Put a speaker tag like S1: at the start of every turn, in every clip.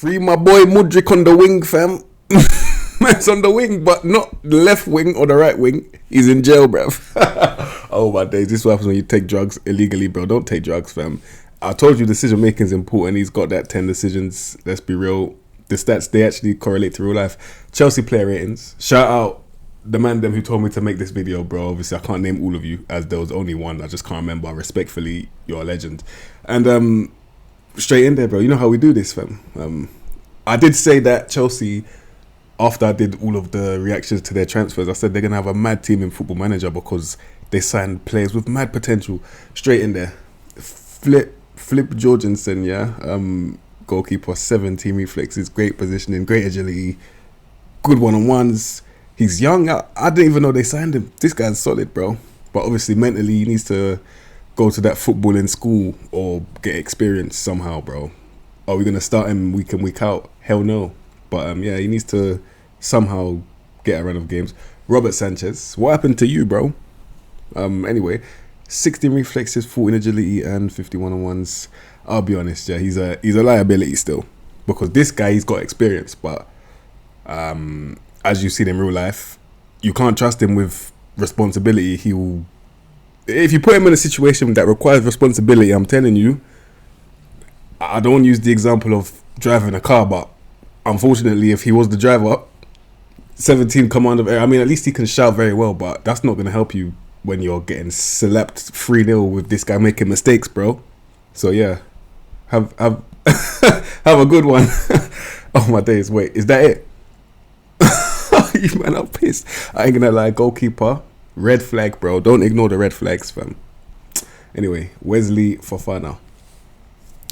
S1: Free my boy Mudrik on the wing, fam. Man's on the wing, but not the left wing or the right wing. He's in jail, bruv. Oh my days, this is what happens when you take drugs illegally, bro. Don't take drugs, fam. I told you decision making is important. He's got that 10 decisions. Let's be real. The stats, they actually correlate to real life. Chelsea player ratings. Shout out the man them who told me to make this video, bro. Obviously, I can't name all of you as there was only one. I just can't remember. Respectfully, you're a legend. And straight in there, bro. You know how we do this, fam. I did say that Chelsea, after I did all of the reactions to their transfers, I said they're going to have a mad team in Football Manager because they signed players with mad potential. Straight in there. Flip Jorgensen, yeah. Goalkeeper, 17 reflexes, great positioning, great agility, good one-on-ones. He's young. I didn't even know they signed him. This guy's solid, bro. But obviously, mentally, he needs to go to that footballing school or get experience somehow, bro. Are we going to start him week in, week out? Hell no. But yeah, he needs to somehow get a run of games. Robert Sanchez, what happened to you, bro? Anyway, 16 reflexes, 14 agility, and 51 on ones. I'll be honest, yeah, he's a liability still. Because this guy, he's got experience, but as you've seen in real life, you can't trust him with responsibility. He will, if you put him in a situation that requires responsibility, I'm telling you, I don't use the example of driving a car, but unfortunately, if he was the driver, 17 command of air, I mean, at least he can shout very well, but that's not going to help you when you're getting slapped 3-0 with this guy making mistakes, bro. So yeah, have have a good one. Oh my days, wait, is that it? You man, I'm pissed. I ain't gonna lie, goalkeeper, red flag, bro. Don't ignore the red flags, fam. Anyway, Wesley Fofana,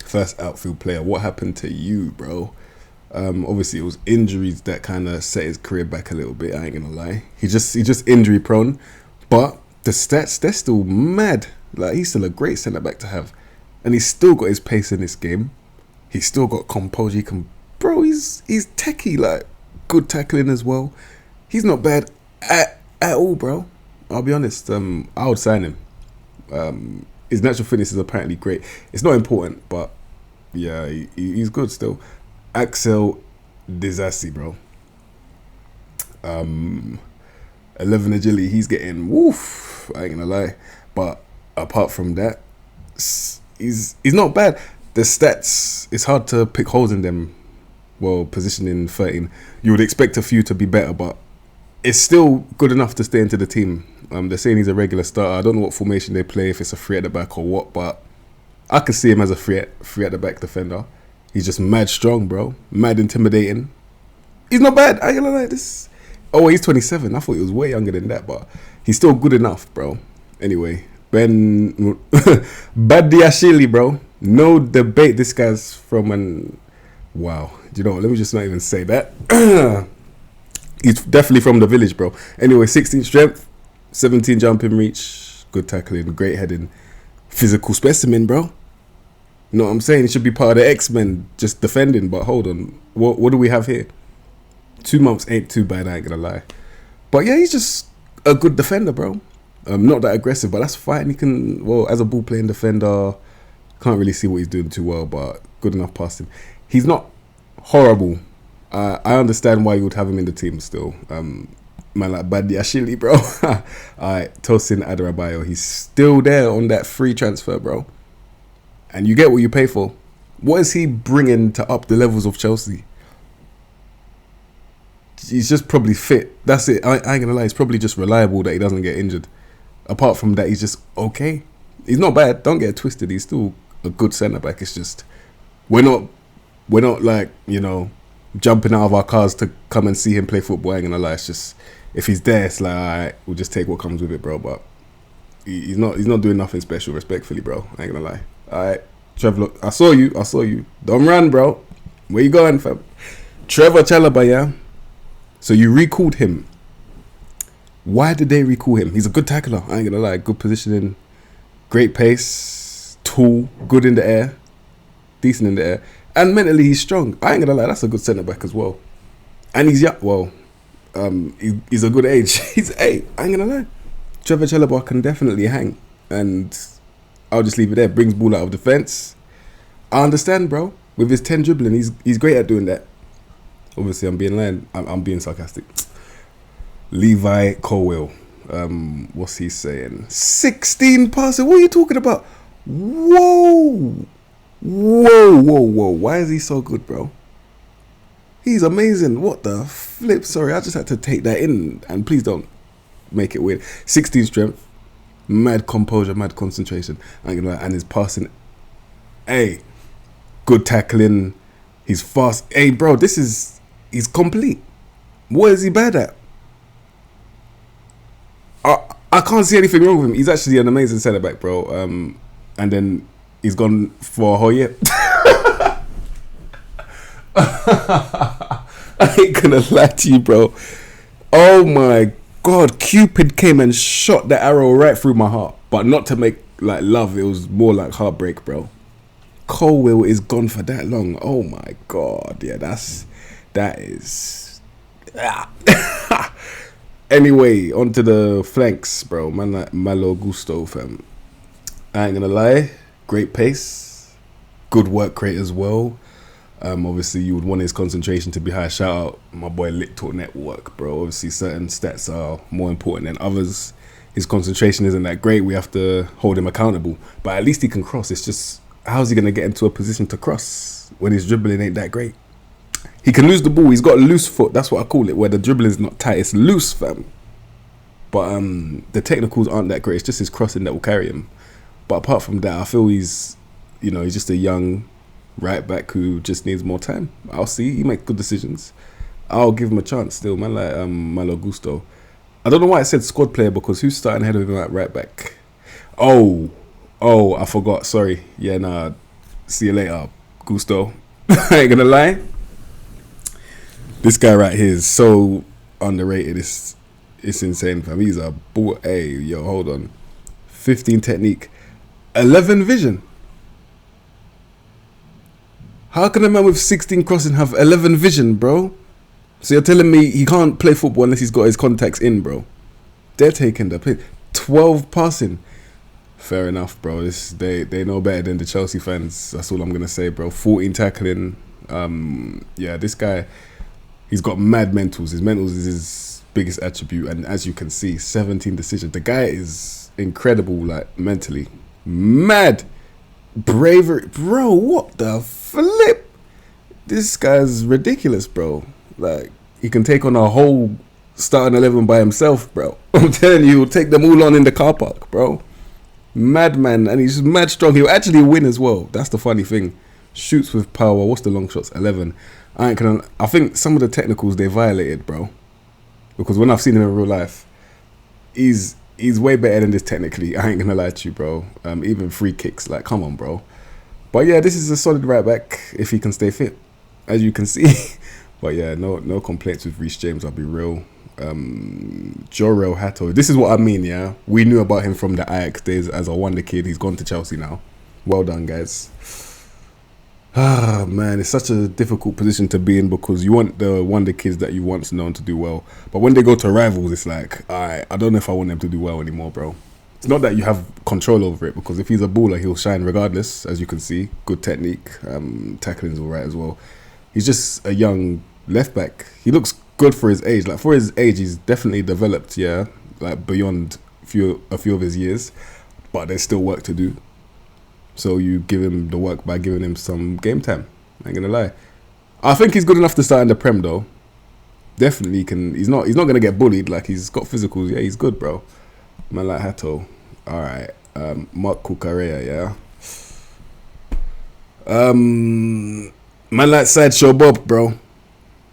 S1: first outfield player. What happened to you, bro? Obviously it was injuries that kind of set his career back a little bit. I ain't gonna lie. He just injury prone, but the stats, they're still mad. Like, he's still a great centre back to have, and he's still got his pace in this game. He's still got composure. He can, bro. He's techie, like good tackling as well. He's not bad at all, bro. I'll be honest. I would sign him. His natural fitness is apparently great. It's not important, but yeah, he's good still. Axel Disasi, bro. 11 agility. He's getting woof. I ain't gonna lie, but apart from that, he's not bad. The stats, it's hard to pick holes in them. Well, positioning 13, you would expect a few to be better, but it's still good enough to stay into the team. They're saying he's a regular starter. I don't know what formation they play, if it's a three at the back or what, but I could see him as a three at the back defender. He's just mad strong, bro. Mad intimidating. He's not bad. I ain't gonna lie, this. Oh, he's 27. I thought he was way younger than that, but he's still good enough, bro. Anyway, Ben Badiashile, bro. No debate. This guy's from an... Wow. Do you know what? Let me just not even say that. He's definitely from the village, bro. Anyway, 16 strength, 17 jumping reach, good tackling, great heading, physical specimen, bro. You know what I'm saying? He should be part of the X-Men, just defending. But hold on, what do we have here? 2 months ain't too bad, I ain't gonna lie. But yeah, he's just a good defender, bro. Not that aggressive, but that's fine. He can, well, as a ball playing defender, can't really see what he's doing too well, but good enough passing. He's not horrible. I understand why you would have him in the team still. Man like Badiashile, bro. Alright, Tosin Adarabioyo, he's still there on that free transfer, bro. And you get what you pay for. What is he bringing to up the levels of Chelsea? He's just probably fit. That's it. I ain't gonna lie. He's probably just reliable that he doesn't get injured. Apart from that, he's just okay. He's not bad. Don't get it twisted. He's still a good centre back. It's just we're not like, you know, jumping out of our cars to come and see him play football. I ain't gonna lie. It's just, if he's there, it's like, alright, we'll just take what comes with it, bro. But he's not doing nothing special, respectfully, bro. I ain't gonna lie. Alright, Trevor, look, I saw you. Don't run, bro. Where you going, fam? Trevor Chalobah, yeah? So you recalled him. Why did they recall him? He's a good tackler. I ain't gonna lie. Good positioning, great pace, tall, good in the air, decent in the air, and mentally he's strong. I ain't gonna lie. That's a good centre back as well. And he's young. Well, he's a good age. He's 8. I ain't gonna lie. Trevor Chalobah can definitely hang, and I'll just leave it there. Brings ball out of defence. I understand, bro. with his 10 dribbling, he's great at doing that. Obviously, I'm being lying. I'm being sarcastic. Levi Colwell. What's he saying? 16 passes. What are you talking about? Whoa. Why is he so good, bro? He's amazing. What the flip? Sorry, I just had to take that in. And please don't make it weird. 16 strength. Mad composure, mad concentration. I ain't gonna lie. And his passing. Hey. Good tackling. He's fast. Hey, bro, he's complete. What is he bad at? I can't see anything wrong with him. He's actually an amazing centre back, bro. And then he's gone for a whole year. I ain't gonna lie to you, bro. Oh my God, Cupid came and shot the arrow right through my heart. But not to make like love, it was more like heartbreak, bro. Colwell is gone for that long. Oh my God, yeah, that is. Anyway, onto the flanks, bro. Man like Malo Gusto, fam. I ain't gonna lie, great pace, good work rate as well. Obviously, you would want his concentration to be high. Shout out my boy Little Network, bro. Obviously, certain stats are more important than others. His concentration isn't that great. We have to hold him accountable. But at least he can cross. It's just, how's he going to get into a position to cross when his dribbling ain't that great? He can lose the ball. He's got a loose foot. That's what I call it, where the dribbling is not tight. It's loose, fam. But the technicals aren't that great. It's just his crossing that will carry him. But apart from that, I feel he's just a young right back who just needs more time. I'll see. He makes good decisions. I'll give him a chance still, man. Like Malo Gusto. I don't know why I said squad player, because who's starting ahead of him at right back? Oh, I forgot. Sorry. Yeah, nah. See you later, Gusto. I ain't gonna lie. This guy right here is so underrated. It's insane, fam. He's a bull. Hey, yo, hold on. 15 technique. 11 vision. How can a man with 16 crossing have 11 vision, bro? So you're telling me he can't play football unless he's got his contacts in, bro? They're taking the piss. 12 passing. Fair enough, bro. They know better than the Chelsea fans. That's all I'm going to say, bro. 14 tackling. Yeah, this guy, he's got mad mentals. His mentals is his biggest attribute. And as you can see, 17 decisions. The guy is incredible, like, mentally. Mad. Bravery. Bro, what the flip? This guy's ridiculous, bro. Like, he can take on a whole starting 11 by himself, bro. I'm telling you, he'll take them all on in the car park, bro. Madman, and he's mad strong. He'll actually win as well. That's the funny thing. Shoots with power. What's the long shots? 11. I think some of the technicals they violated, bro. Because when I've seen him in real life, he's way better than this technically. I ain't gonna lie to you, bro. Even free kicks, like, come on, bro. But yeah, this is a solid right back if he can stay fit, as you can see. But yeah, no complaints with Reece James. I'll be real. Jorel Hato. This is what I mean. Yeah, we knew about him from the Ajax days as a wonder kid. He's gone to Chelsea now. Well done, guys. Ah, man, it's such a difficult position to be in, because you want the wonder kids that you once known to do well, but when they go to rivals, it's like, I don't know if I want them to do well anymore, bro. It's not that you have control over it, because if he's a baller, he'll shine regardless. As you can see, good technique, tackling's all right as well. He's just a young left back. He looks good for his age. Like, for his age, he's definitely developed, yeah, like beyond a few of his years, but there's still work to do. So you give him the work by giving him some game time. I ain't gonna lie. I think he's good enough to start in the Prem though. Definitely can. He's not gonna get bullied. Like, he's got physicals. Yeah, he's good, bro. Man like Hato. All right. Mark Cucurella. Yeah. Man like Sideshow Bob, bro.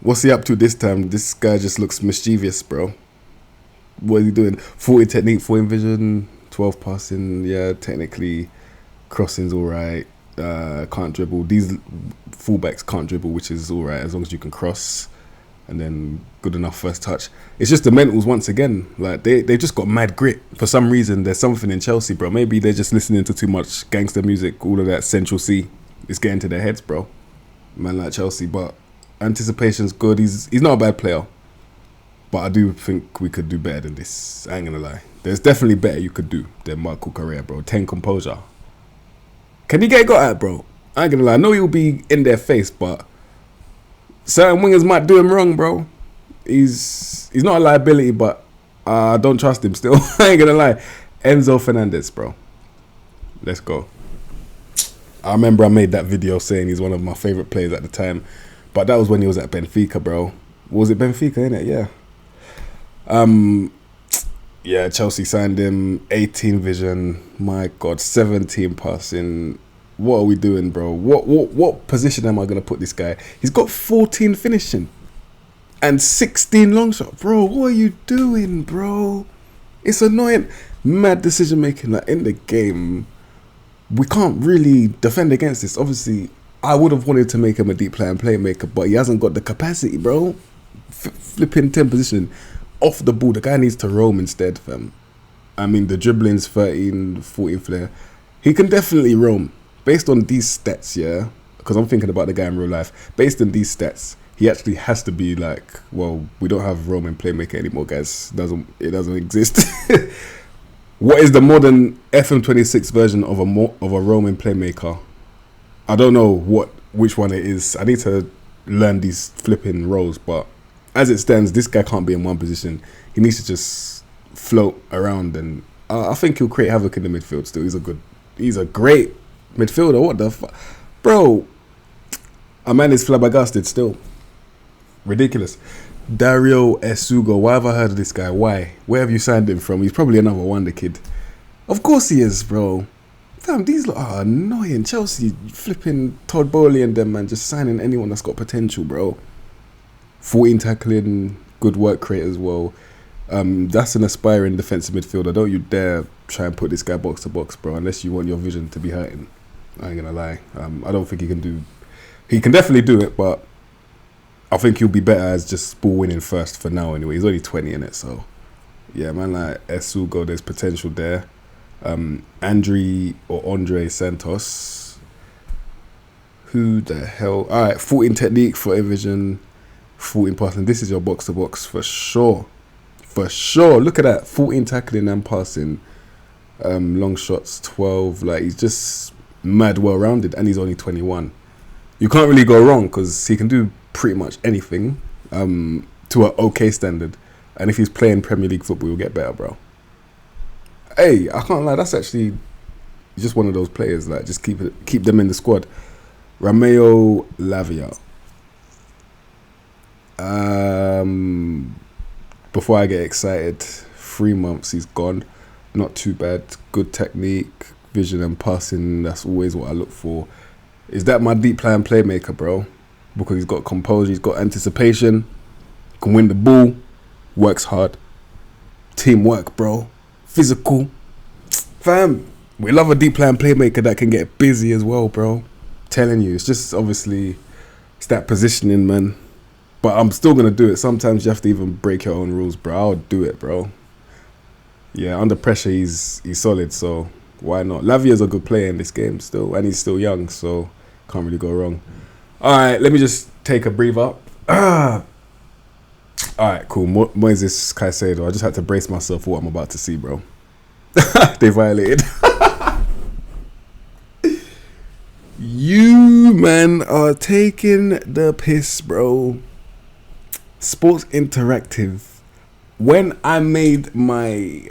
S1: What's he up to this time? This guy just looks mischievous, bro. What is he doing? 40 technique, 14 vision, 12 passing. Yeah, technically. Crossing's alright. Can't dribble. These fullbacks can't dribble, which is alright as long as you can cross. And then good enough first touch. It's just the mentals once again. Like, they just got mad grit. For some reason, there's something in Chelsea, bro. Maybe they're just listening to too much gangster music, all of that Central C. It's getting to their heads, bro. Man like Chelsea, but anticipation's good. He's not a bad player. But I do think we could do better than this. I ain't gonna lie. There's definitely better you could do than Marco Correa, bro. 10 composure. Can you get got at, bro? I ain't gonna lie. I know he'll be in their face, but certain wingers might do him wrong, bro. He's not a liability, but I don't trust him still. I ain't gonna lie. Enzo Fernandez, bro. Let's go. I remember I made that video saying he's one of my favourite players at the time. But that was when he was at Benfica, bro. Was it Benfica, innit? Yeah. Yeah, Chelsea signed him. 18 vision. My God. 17 passing. What are we doing, bro? What position am I going to put this guy? He's got 14 finishing. And 16 long shot. Bro, what are you doing, bro? It's annoying. Mad decision making. Like, in the game, we can't really defend against this. Obviously, I would have wanted to make him a deep player and playmaker, but he hasn't got the capacity, bro. Flipping 10 position off the ball. The guy needs to roam instead, fam. I mean, the dribbling's 13, 14 flair. He can definitely roam. Based on these stats, yeah, because I'm thinking about the guy in real life. Based on these stats, he actually has to be like, well, we don't have roaming playmaker anymore, guys. It doesn't exist. What is the modern FM26 version of a roaming playmaker? I don't know which one it is. I need to learn these flipping roles, but as it stands, this guy can't be in one position. He needs to just float around, and I think he'll create havoc in the midfield still. He's a great midfielder. What the fuck? Bro, a man is flabbergasted still. Ridiculous. Dario Esugo. Why have I heard of this guy? Why? Where have you signed him from? He's probably another wonder kid. Of course he is, bro. Damn, these lot are annoying. Chelsea flipping Todd Bowley and them, man, just signing anyone that's got potential, bro. 14 tackling, good work rate as well. That's an aspiring defensive midfielder. Don't you dare try and put this guy box to box, bro, unless you want your vision to be hurting. I ain't gonna lie. I don't think he can do. He can definitely do it, but I think he'll be better as just ball winning first for now. Anyway, he's only 20 in it, so yeah, man. Like Esugo, there's potential there. Andre Santos. Who the hell? All right, 14 technique for vision, 14 passing. This is your box to box for sure. For sure. Look at that. 14 tackling and passing. Long shots, 12. Like, he's just mad well rounded, and he's only 21. You can't really go wrong because he can do pretty much anything to an okay standard. And if he's playing Premier League football, he'll get better, bro. Hey, I can't lie. That's actually just one of those players. Like, just keep them in the squad. Romeo Lavia. Before I get excited, 3 months he's gone. Not too bad. Good technique, vision and passing. That's always what I look for. Is that my deep plan playmaker, bro? Because he's got composure, he's got anticipation, can win the ball, works hard. Teamwork, bro. Physical. Fam, we love a deep plan playmaker that can get busy as well, bro. Telling you, it's just obviously it's that positioning, man. But I'm still gonna do it. Sometimes you have to even break your own rules, bro. I'll do it, bro. Yeah, under pressure he's solid, so why not? Lavia's a good player in this game still, and he's still young, so can't really go wrong. Alright, let me just take a breather. Alright, cool. Moises Caicedo. I just had to brace myself for what I'm about to see, bro. They violated. You, man, are taking the piss, bro. Sports Interactive. When I made my,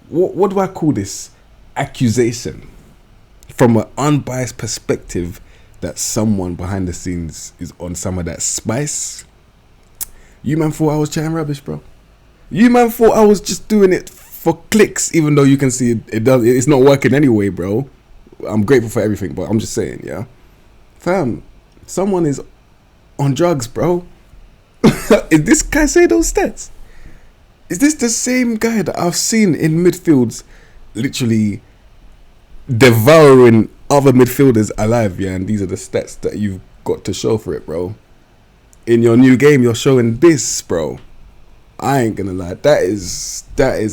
S1: what do I call this? Accusation. From an unbiased perspective that someone behind the scenes is on some of that spice. You, man, thought I was chatting rubbish, bro. You, man, thought I was just doing it for clicks, even though you can see it's not working anyway, bro. I'm grateful for everything, but I'm just saying, yeah. Fam, someone is on drugs, bro. Is this guy say those stats? Is this the same guy that I've seen in midfields literally devouring other midfielders alive, yeah? And these are the stats that you've got to show for it, bro. In your new game, you're showing this, bro. I ain't gonna lie. That is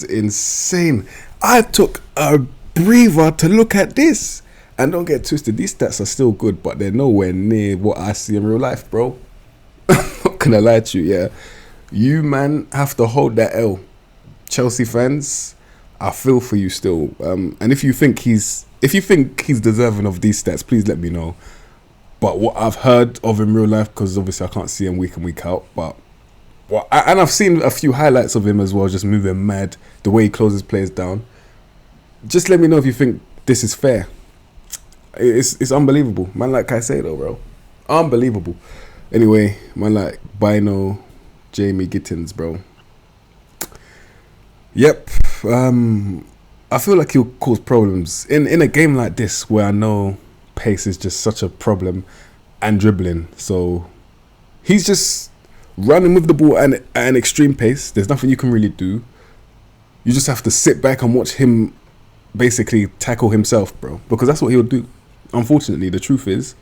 S1: insane. I took a breather to look at this. And don't get twisted, these stats are still good, but they're nowhere near what I see in real life, bro. I'm not gonna lie to you, yeah. You, man, have to hold that L. Chelsea fans, I feel for you still. And if you think he's deserving of these stats, please let me know. But what I've heard of him in real life, because obviously I can't see him week in, week out, but and I've seen a few highlights of him as well, just moving mad, the way he closes players down. Just let me know if you think this is fair. It's unbelievable. Man like Caicedo, bro. Unbelievable. Anyway, man like Bino, Jamie Gittins, bro. Yep. I feel like he'll cause problems in a game like this where I know pace is just such a problem and dribbling. So he's just running with the ball at an extreme pace. There's nothing you can really do. You just have to sit back and watch him basically tackle himself, bro, because that's what he'll do. Unfortunately, the truth is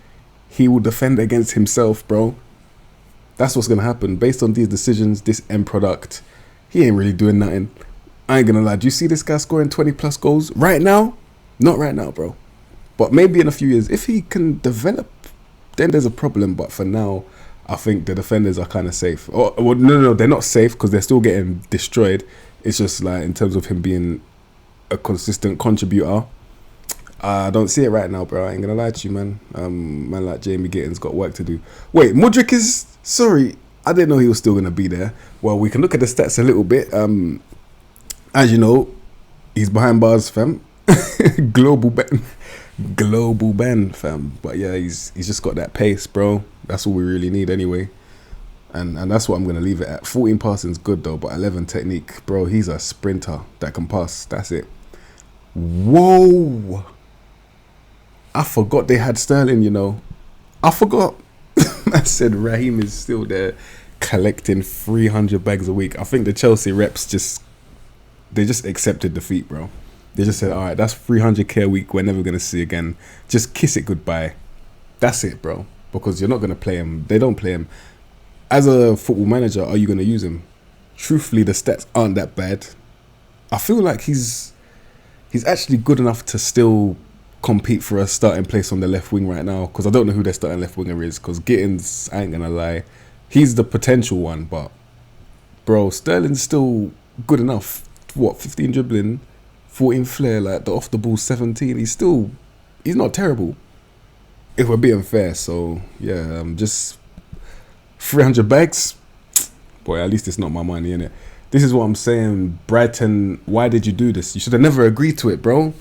S1: he will defend against himself, bro. That's what's going to happen. Based on these decisions, this end product, he ain't really doing nothing. I ain't going to lie. Do you see this guy scoring 20 plus goals right now? Not right now, bro. But maybe in a few years, if he can develop, then there's a problem. But for now, I think the defenders are kind of safe. Well, no, they're not safe because they're still getting destroyed. It's just like in terms of him being a consistent contributor, I don't see it right now, bro. I ain't gonna lie to you, man. Man like Jamie Gittins got work to do. Wait, Mudryk is... Sorry, I didn't know he was still gonna be there. Well, we can look at the stats a little bit. As you know, he's behind bars, fam. Global ban, fam. But yeah, he's just got that pace, bro. That's all we really need anyway. And that's what I'm going to leave it at. 14 passing's good though, but 11 technique. Bro, he's a sprinter that can pass. That's it. Whoa. I forgot they had Sterling, you know. I forgot. I said Raheem is still there collecting 300 bags a week. I think the Chelsea reps just accepted defeat, bro. They just said, all right, that's 300k a week we're never going to see again. Just kiss it goodbye. That's it, bro. Because you're not going to play him. They don't play him. As a football manager, are you going to use him? Truthfully, the stats aren't that bad. I feel like he's actually good enough to still compete for a starting place on the left wing right now. Because I don't know who their starting left winger is. Because Gittins, I ain't going to lie, he's the potential one. But, bro, Sterling's still good enough. What, 15 dribbling, 14 flair, like the off the ball 17. He's not terrible. If we're being fair. So, yeah, just 300 bags. Boy, at least it's not my money, innit? This is what I'm saying. Brighton, why did you do this? You should have never agreed to it, bro.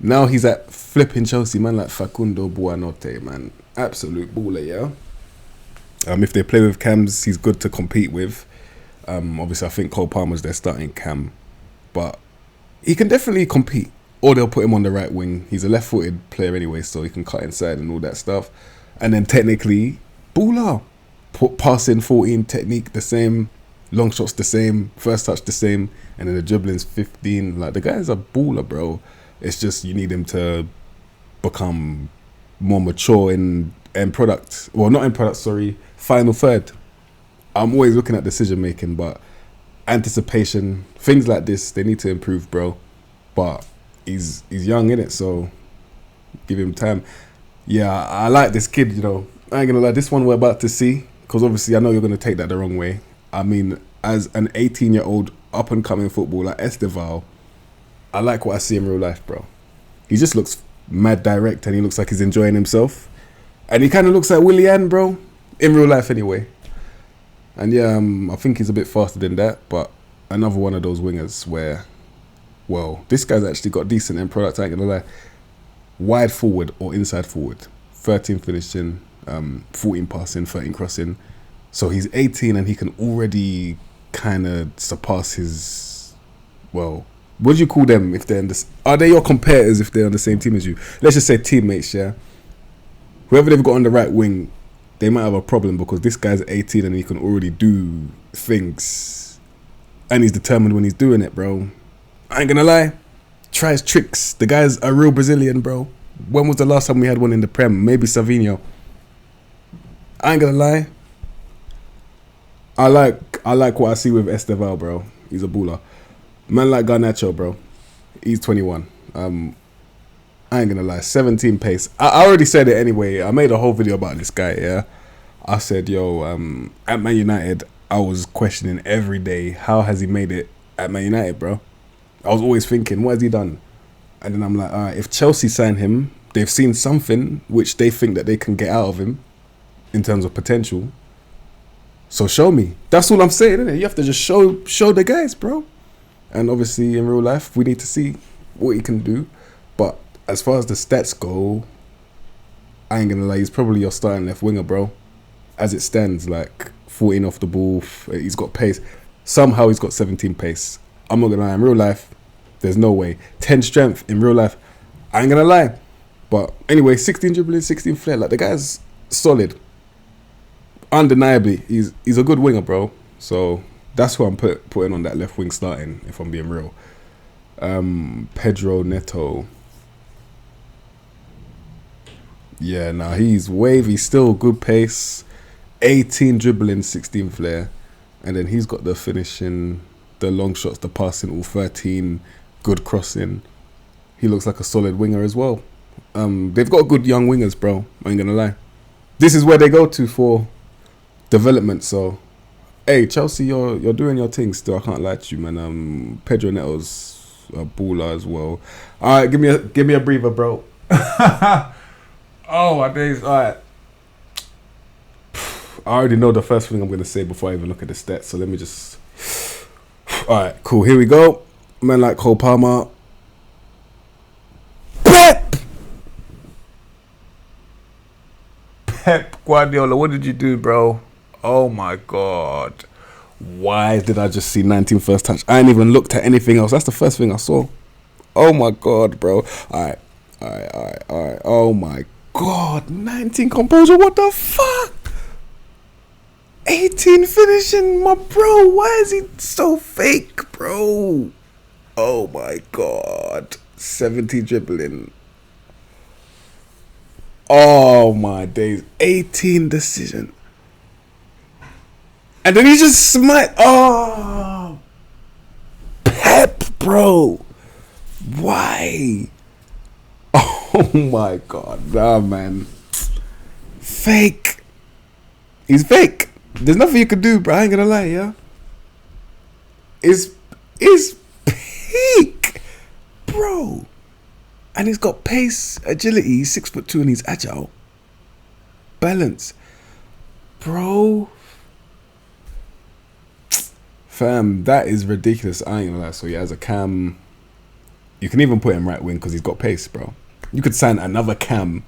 S1: Now he's at flipping Chelsea, man, like Facundo Buonanotte, man. Absolute baller, yeah? If they play with cams, he's good to compete with. Obviously, I think Cole Palmer's their starting cam. But he can definitely compete. Or they'll put him on the right wing. He's a left-footed player anyway, so he can cut inside and all that stuff. And then technically, baller. Passing 14, technique the same, long shots the same, first touch the same, and then the dribbling's 15. Like, the guy's a baller, bro. It's just you need him to become more mature in product. Well, not in product, sorry. Final third. I'm always looking at decision making, but anticipation, things like this, they need to improve, bro. But he's young, innit? So give him time. Yeah, I like this kid, you know. I ain't gonna lie, this one we're about to see, because obviously I know you're going to take that the wrong way. I mean, as an 18-year-old up-and-coming footballer like Esteval, I like what I see in real life, bro. He just looks mad direct, and he looks like he's enjoying himself. And he kind of looks like Willian, bro, in real life anyway. And yeah, I think he's a bit faster than that, but another one of those wingers where, well, this guy's actually got decent end product, I ain't going to lie. Wide forward or inside forward. 13 finishing. 14 passing, 13 crossing. So he's 18 and he can already kind of surpass his, well, what do you call them if they're in this? Are they your competitors if they're on the same team as you? Let's just say teammates, yeah? Whoever they've got on the right wing, they might have a problem because this guy's 18 and he can already do things. And he's determined when he's doing it, bro. I ain't gonna lie. Tries tricks. The guy's a real Brazilian, bro. When was the last time we had one in the Prem? Maybe Savinho. I ain't gonna lie. I like what I see with Esteval, bro. He's a baller. Man like Garnacho, bro. He's 21. I ain't gonna lie. 17 pace. I already said it anyway. I made a whole video about this guy, yeah. I said, yo, at Man United, I was questioning every day, how has he made it at Man United, bro? I was always thinking, what has he done? And then I'm like, all right, if Chelsea sign him, they've seen something which they think that they can get out of him in terms of potential. So show me. That's all I'm saying, isn't it? You have to just show the guys, bro. And obviously in real life, we need to see what he can do. But as far as the stats go, I ain't gonna lie, he's probably your starting left winger, bro. As it stands, like 14 off the ball, he's got pace. Somehow he's got 17 pace. I'm not gonna lie, in real life, there's no way. 10 strength in real life, I ain't gonna lie. But anyway, 16 dribbling, 16 flair. Like, the guy's solid. Undeniably, he's a good winger, bro. So that's who I'm putting on that left wing starting, if I'm being real. Pedro Neto. Yeah, nah, he's wavy, still good pace. 18 dribbling, 16 flair. And then he's got the finishing, the long shots, the passing, all 13. Good crossing. He looks like a solid winger as well. They've got good young wingers, bro. I ain't gonna lie. This is where they go to for development. So, hey, Chelsea, you're doing your thing still. I can't lie to you, man. Pedro Neto's a baller as well. All right, give me a breather, bro. Oh, my days. All right. I already know the first thing I'm gonna say before I even look at the stats. So let me just. All right, cool. Here we go. Man like Cole Palmer. Pep Guardiola, what did you do, bro? Oh my God. Why did I just see 19 first touch? I ain't even looked at anything else. That's the first thing I saw. Oh my God, bro. Alright. Oh my God. 19 composure. What the fuck? 18 finishing, my bro. Why is he so fake, bro? Oh my God. 70 dribbling. Oh my days. 18 decision. And then he just smite. Oh. Pep, bro. Why? Oh my God. Nah, man. Fake. He's fake. There's nothing you can do, bro. I ain't gonna lie, yeah? It's peak, bro. And he's got pace, agility. He's 6'2" and he's agile. Balance. Bro. Fam, that is ridiculous. I ain't gonna lie. So yeah, as a cam, you can even put him right wing because he's got pace, bro. You could sign another cam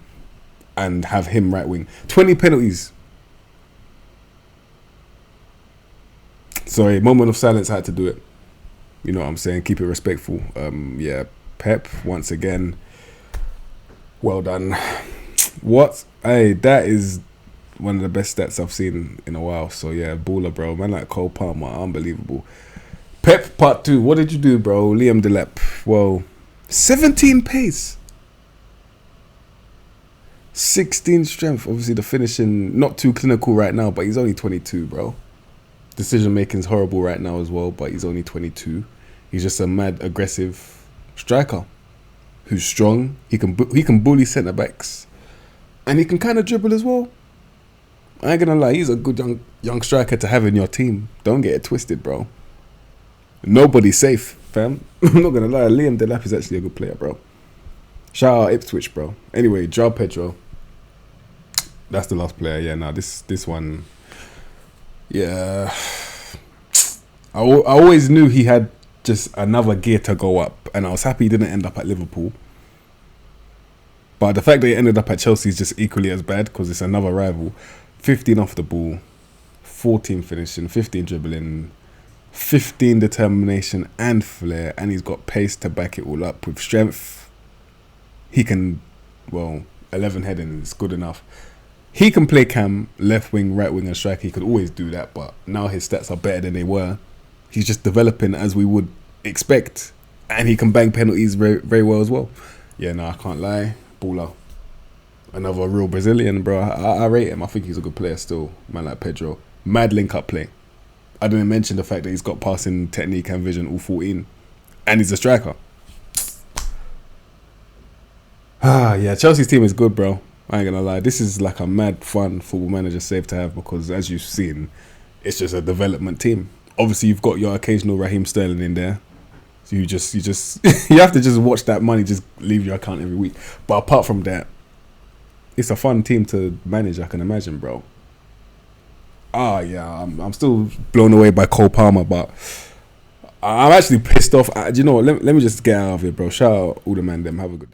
S1: and have him right wing. 20 penalties. Sorry, moment of silence. I had to do it. You know what I'm saying? Keep it respectful. Yeah. Pep, once again, well done. What? Hey, that is one of the best stats I've seen in a while. So yeah, baller, bro. Man like Cole Palmer, unbelievable. Pep part 2. What did you do, bro? Liam Delap. Well, 17 pace, 16 strength. Obviously the finishing not too clinical right now, but he's only 22, bro. Decision making is horrible right now as well, but he's only 22. He's just a mad aggressive striker who's strong. He can bully centre backs, and he can kind of dribble as well. I ain't gonna lie, he's a good young striker to have in your team. Don't get it twisted, bro. Nobody's safe, fam. I'm not gonna lie, Liam Delap is actually a good player, bro. Shout out Ipswich, bro. Anyway, João Pedro. That's the last player. Yeah, now this one. Yeah, I always knew he had just another gear to go up, and I was happy he didn't end up at Liverpool. But the fact that he ended up at Chelsea is just equally as bad because it's another rival. 15 off the ball, 14 finishing, 15 dribbling, 15 determination and flair, and he's got pace to back it all up with strength. He can, 11 heading is good enough. He can play cam, left wing, right wing and striker. He could always do that, but now his stats are better than they were. He's just developing as we would expect, and he can bang penalties very, very well as well. Yeah, no, I can't lie. Baller. Another real Brazilian, bro. I rate him. I think he's a good player still. Man like Pedro. Mad link-up play. I didn't mention the fact that he's got passing technique and vision, all 14. And he's a striker. Yeah, Chelsea's team is good, bro. I ain't gonna lie. This is like a mad fun football manager save to have because, as you've seen, it's just a development team. Obviously, you've got your occasional Raheem Sterling in there. you just you have to just watch that money just leave your account every week. But apart from that, it's a fun team to manage, I can imagine, bro. Yeah, I'm still blown away by Cole Palmer, but I'm actually pissed off. Do you know what? Let me just get out of here, bro. Shout out all the man them. Have a good day.